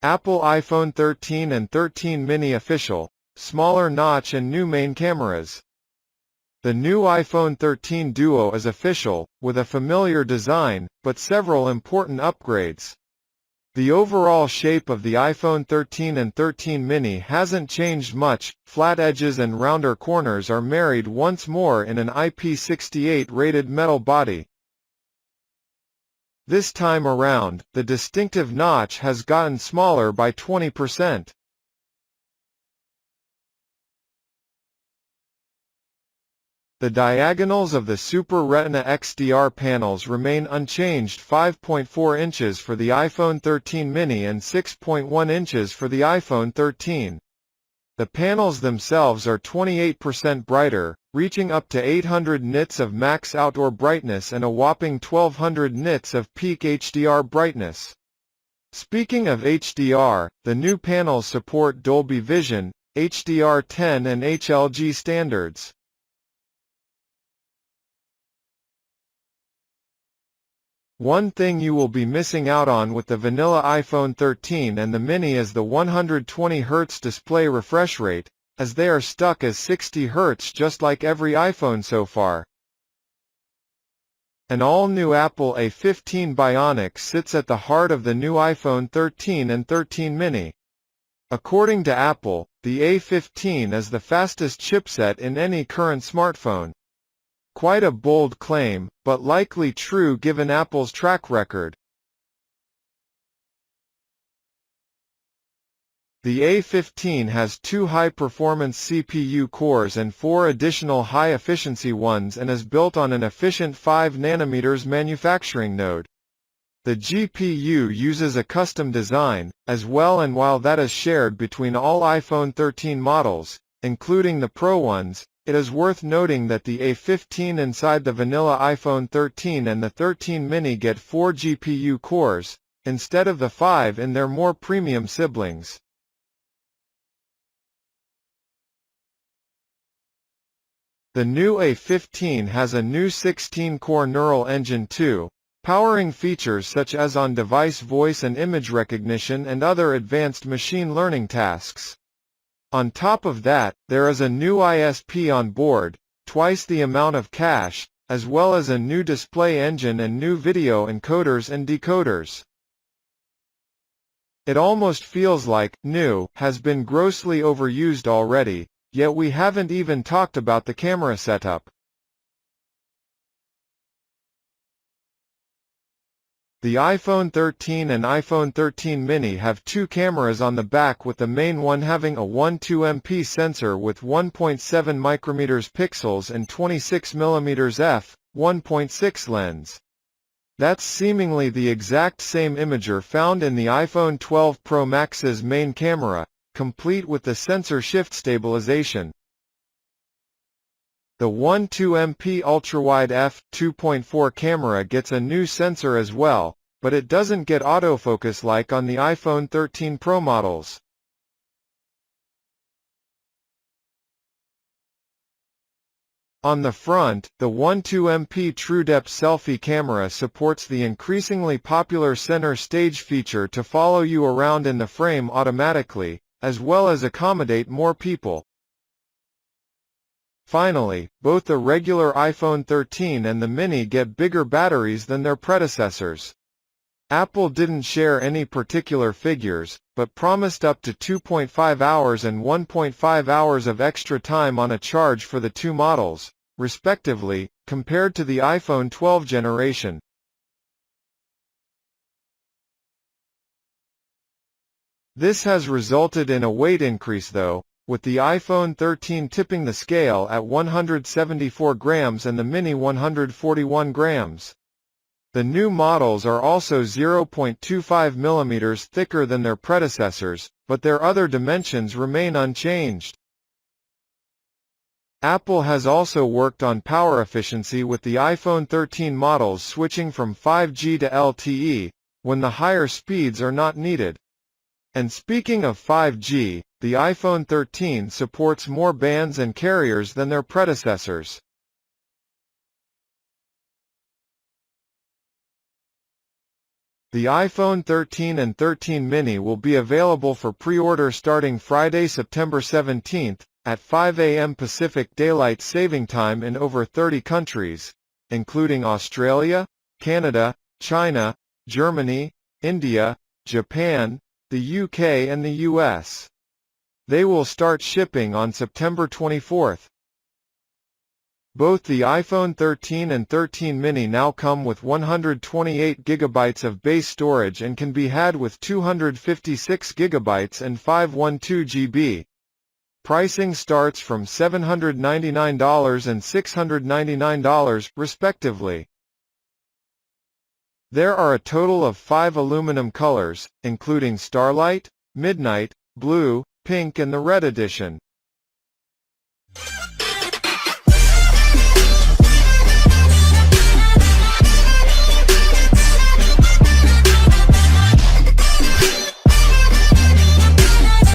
Apple iPhone 13 and 13 mini official, smaller notch and new main cameras. The new iPhone 13 Duo is official, with a familiar design, but several important upgrades. The overall shape of the iPhone 13 and 13 mini hasn't changed much, flat edges and rounder corners are married once more in an IP68 rated metal body. This time around, the distinctive notch has gotten smaller by 20%. The diagonals of the Super Retina XDR panels remain unchanged, 5.4 inches for the iPhone 13 mini and 6.1 inches for the iPhone 13. The panels themselves are 28% brighter, reaching up to 800 nits of max outdoor brightness and a whopping 1200 nits of peak HDR brightness. Speaking of HDR, the new panels support Dolby Vision, HDR10 and HLG standards. One thing you will be missing out on with the vanilla iPhone 13 and the mini is the 120Hz display refresh rate, as they are stuck as 60Hz just like every iPhone so far. An all-new Apple A15 Bionic sits at the heart of the new iPhone 13 and 13 mini. According to Apple, the A15 is the fastest chipset in any current smartphone. Quite a bold claim, but likely true given Apple's track record. The A15 has 2 high-performance CPU cores and 4 additional high-efficiency ones and is built on an efficient 5nm manufacturing node. The GPU uses a custom design, as well, and while that is shared between all iPhone 13 models, including the Pro ones, it is worth noting that the A15 inside the vanilla iPhone 13 and the 13 mini get 4 GPU cores, instead of the 5 in their more premium siblings. The new A15 has a new 16-core neural engine too, powering features such as on-device voice and image recognition and other advanced machine learning tasks. On top of that, there is a new ISP on board, twice the amount of cache, as well as a new display engine and new video encoders and decoders. It almost feels like new has been grossly overused already, yet we haven't even talked about the camera setup. The iPhone 13 and iPhone 13 mini have 2 cameras on the back, with the main one having a 12MP sensor with 1.7 micrometers pixels and 26mm f/1.6 lens. That's seemingly the exact same imager found in the iPhone 12 Pro Max's main camera, complete with the sensor shift stabilization. The 12MP ultrawide f/2.4 camera gets a new sensor as well, but it doesn't get autofocus like on the iPhone 13 Pro models. On the front, the 12MP TrueDepth selfie camera supports the increasingly popular center stage feature to follow you around in the frame automatically, as well as accommodate more people. Finally, both the regular iPhone 13 and the mini get bigger batteries than their predecessors. Apple didn't share any particular figures, but promised up to 2.5 hours and 1.5 hours of extra time on a charge for the 2 models, respectively, compared to the iPhone 12 generation. This has resulted in a weight increase though, with the iPhone 13 tipping the scale at 174 grams and the mini 141 grams. The new models are also 0.25 mm thicker than their predecessors, but their other dimensions remain unchanged. Apple has also worked on power efficiency with the iPhone 13 models switching from 5G to LTE, when the higher speeds are not needed. And speaking of 5G, the iPhone 13 supports more bands and carriers than their predecessors. The iPhone 13 and 13 mini will be available for pre-order starting Friday, September 17, at 5 a.m. Pacific Daylight Saving Time in over 30 countries, including Australia, Canada, China, Germany, India, Japan, the UK and the US. They will start shipping on September 24. Both the iPhone 13 and 13 mini now come with 128 GB of base storage and can be had with 256 GB and 512 GB. Pricing starts from $799 and $699, respectively. There are a total of 5 aluminum colors, including Starlight, Midnight, Blue, Pink and the Red edition.